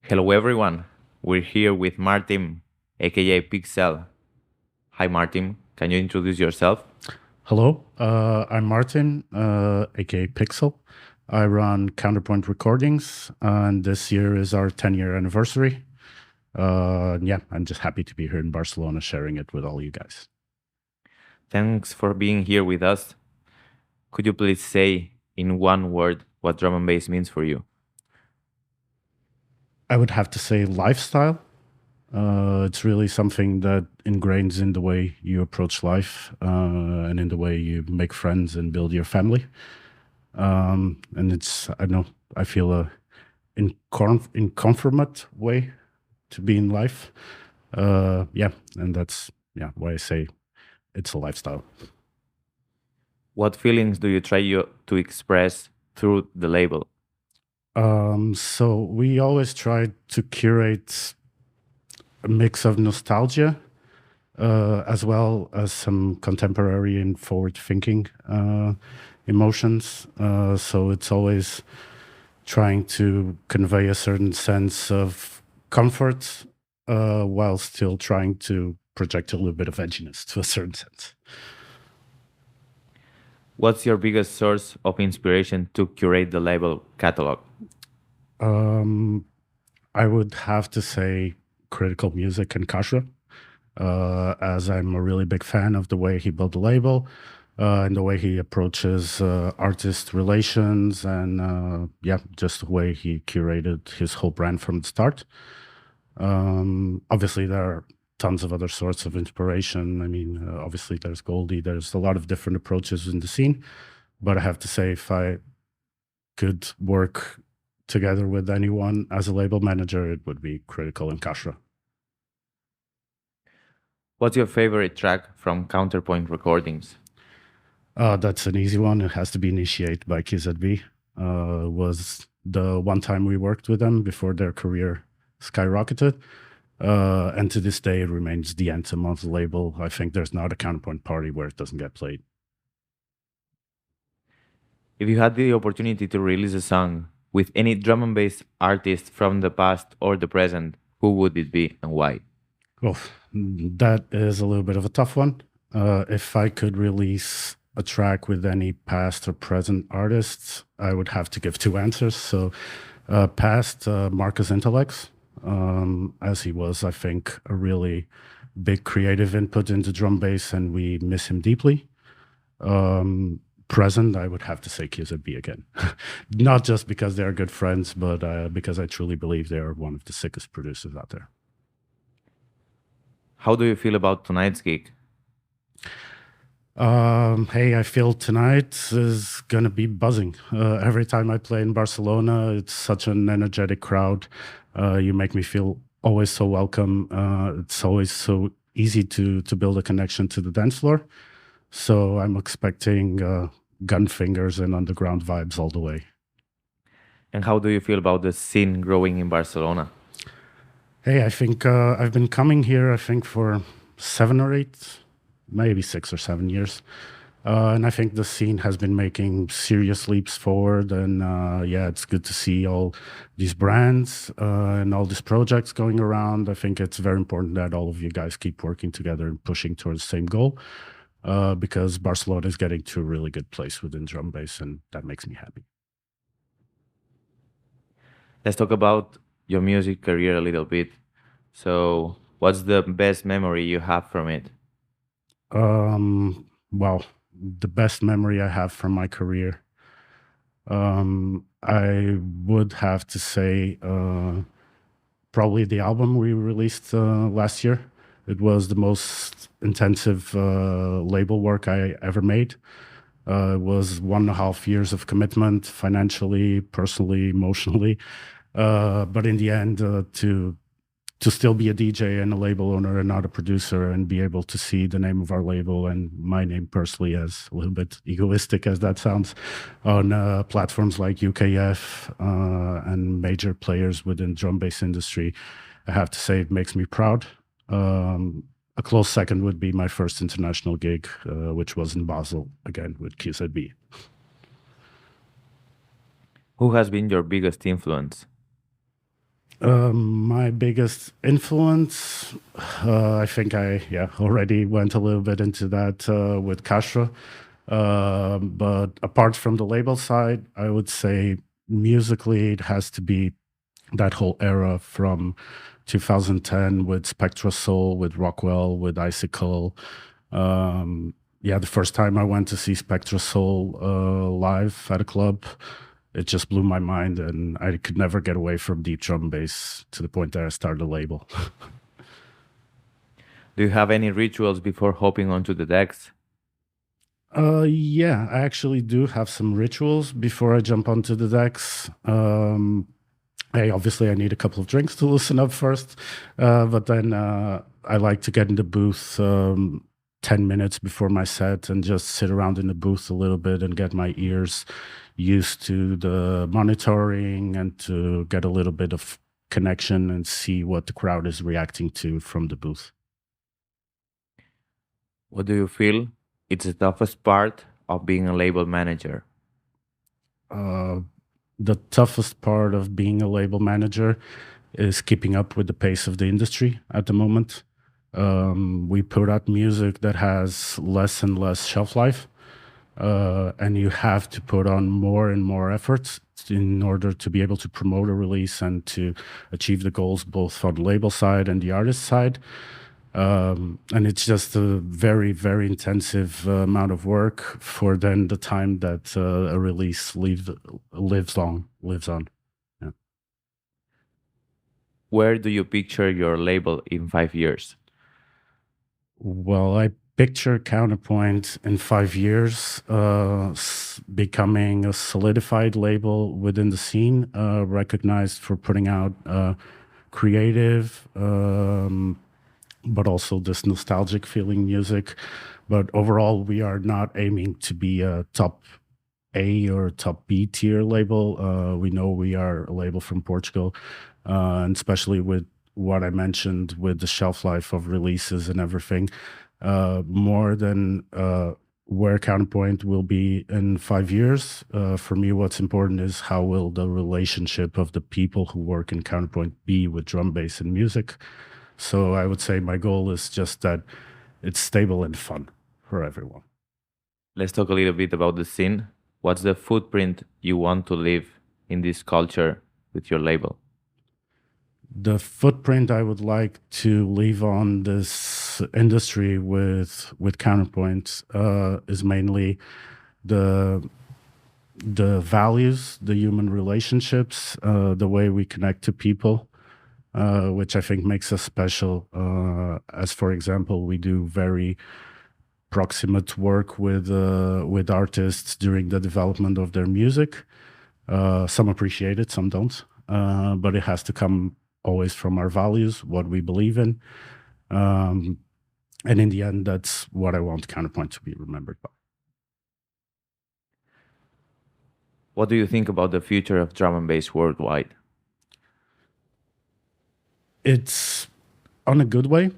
Hello everyone. We're here with Martim AKA PIX.L. Hi Martim, can you introduce yourself? Hello, I'm Martin, aka Pixel. I run Counterpoint Recordings, and this year is our 10-year anniversary. Yeah, I'm just happy to be here in Barcelona sharing it with all you guys. Thanks for being here with us. Could you please say in one word what drum and bass means for you? I would have to say lifestyle. It's really something that ingrains in the way you approach life and in the way you make friends and build your family. And it's, I don't know, I feel a inconformate way to be in life. Yeah, and that's why I say it's a lifestyle. What feelings do you try to express through the label? So we always try to curate a mix of nostalgia as well as some contemporary and forward-thinking emotions. So it's always trying to convey a certain sense of comfort while still trying to project a little bit of edginess to a certain sense. What's your biggest source of inspiration to curate the label catalog? I would have to say Critical Music and Kasha, as I'm a really big fan of the way he built the label and the way he approaches artist relations and just the way he curated his whole brand from the start. Obviously, there are tons of other sorts of inspiration. I mean, obviously, there's Goldie. There's a lot of different approaches in the scene. But I have to say, if I could work together with anyone as a label manager, it would be Critical and Kasha. What's your favorite track from Counterpoint Recordings? That's an easy one. It has to be Initiate by KZB. Was the one time we worked with them before their career skyrocketed. And to this day, it remains the anthem of the label. I think there's not a Counterpoint party where it doesn't get played. If you had the opportunity to release a song with any drum and bass artist from the past or the present, who would it be and why? Well, that is a little bit of a tough one. If I could release a track with any past or present artists, I would have to give two answers. So past, Marcus Intellects, as he was, I think, a really big creative input into drum bass, and we miss him deeply. Present, I would have to say QZB again. Not just because they are good friends, but because I truly believe they are one of the sickest producers out there. How do you feel about tonight's gig? Hey, I feel tonight is gonna be buzzing. Every time I play in Barcelona, it's such an energetic crowd. You make me feel always so welcome. It's always so easy to build a connection to the dance floor. So I'm expecting gun fingers and underground vibes all the way. And how do you feel about the scene growing in Barcelona? Hey, I think I've been coming here, I think, for 7 or 8, maybe 6 or 7 years. And I think the scene has been making serious leaps forward. And it's good to see all these brands and all these projects going around. I think it's very important that all of you guys keep working together and pushing towards the same goal because Barcelona is getting to a really good place within drum bass, and that makes me happy. Let's talk about your music career a little bit. So, what's the best memory you have from it? Well, the best memory I have from my career, I would have to say probably the album we released last year. It was the most intensive label work I ever made. It was 1.5 years of commitment, financially, personally, emotionally. But in the end, to still be a DJ and a label owner and not a producer, and be able to see the name of our label and my name personally, as a little bit egoistic as that sounds, on platforms like UKF and major players within drum bass industry, I have to say it makes me proud. A close second would be my first international gig, which was in Basel, again with QZB. Who has been your biggest influence? My biggest influence, I think I already went a little bit into that with Castro. But apart from the label side, I would say musically it has to be that whole era from 2010 with Spectra Soul, with Rockwell, with Icicle. Yeah, the first time I went to see Spectra Soul live at a club, it just blew my mind, and I could never get away from deep drum and bass to the point that I started a label. Do you have any rituals before hopping onto the decks? Yeah, I actually do have some rituals before I jump onto the decks. I need a couple of drinks to loosen up first, but then I like to get in the booth 10 minutes before my set and just sit around in the booth a little bit and get my ears used to the monitoring and to get a little bit of connection and see what the crowd is reacting to from the booth. What do you feel it's the toughest part of being a label manager? Uh, the toughest part of being a label manager is keeping up with the pace of the industry at the moment. We put out music that has less and less shelf life, and you have to put on more and more efforts in order to be able to promote a release and to achieve the goals both on the label side and the artist side. And it's just a very, very intensive amount of work for then the time that a release lives on. Yeah. Where do you picture your label in 5 years? Well, I picture Counterpoint in 5 years becoming a solidified label within the scene, recognized for putting out creative, but also this nostalgic feeling music. But overall, we are not aiming to be a top A or top B tier label. We know we are a label from Portugal, and especially with what I mentioned with the shelf life of releases and everything, more than where Counterpoint will be in 5 years. For me, what's important is how will the relationship of the people who work in Counterpoint be with drum, bass, and music. So I would say my goal is just that it's stable and fun for everyone. Let's talk a little bit about the scene. What's the footprint you want to leave in this culture with your label? The footprint I would like to leave on this industry with Counterpoint is mainly the values, the human relationships, the way we connect to people, which I think makes us special. As for example, we do very proximate work with artists during the development of their music. Some appreciate it, some don't, but it has to come always from our values, what we believe in. And in the end, that's what I want Counterpoint to be remembered by. What do you think about the future of drum and bass worldwide? It's on a good way.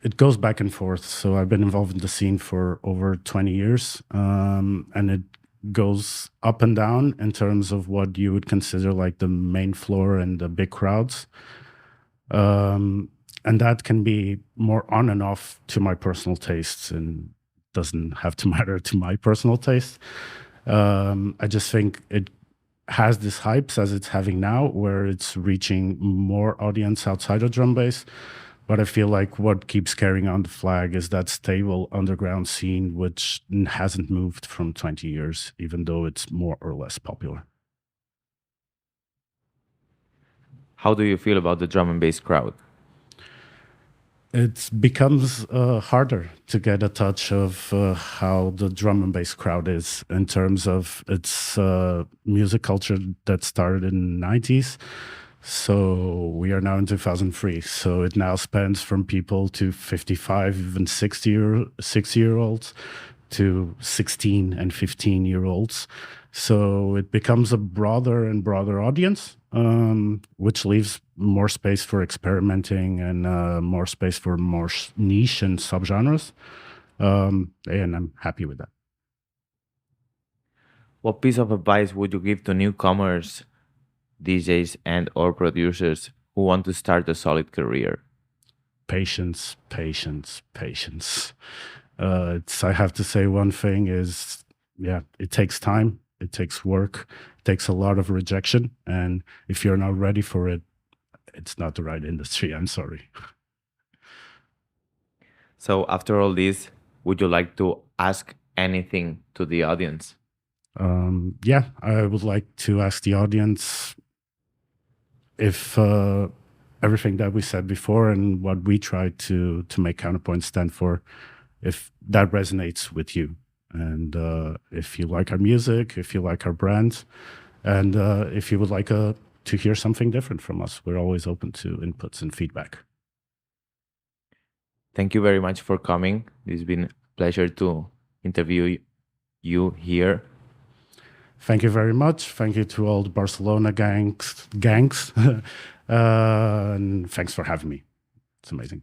It goes back and forth. So I've been involved in the scene for over 20 years, and it goes up and down in terms of what you would consider like the main floor and the big crowds. And that can be more on and off to my personal tastes and doesn't have to matter to my personal taste. I just think it has this hypes as it's having now, where it's reaching more audience outside of drum bass. But I feel like what keeps carrying on the flag is that stable underground scene, which hasn't moved from 20 years, even though it's more or less popular. How do you feel about the drum and bass crowd? It becomes harder to get a touch of how the drum and bass crowd is in terms of its music culture that started in the 90s. So we are now in 2003. So it now spans from people to 55, even 60-year-olds to 16 and 15-year-olds. So it becomes a broader and broader audience, which leaves more space for experimenting and more space for more niche and subgenres. And I'm happy with that. What piece of advice would you give to newcomers DJs and or producers who want to start a solid career? Patience, patience, patience. I have to say one thing is, yeah, it takes time, it takes work, it takes a lot of rejection. And if you're not ready for it, it's not the right industry. I'm sorry. So after all this, would you like to ask anything to the audience? Yeah, I would like to ask the audience if everything that we said before and what we tried to make Counterpoint stand for, if that resonates with you. And if you like our music, if you like our brand, and if you would like to hear something different from us, we're always open to inputs and feedback. Thank you very much for coming. It's been a pleasure to interview you here. Thank you very much. Thank you to all the Barcelona gangs. And thanks for having me. It's amazing.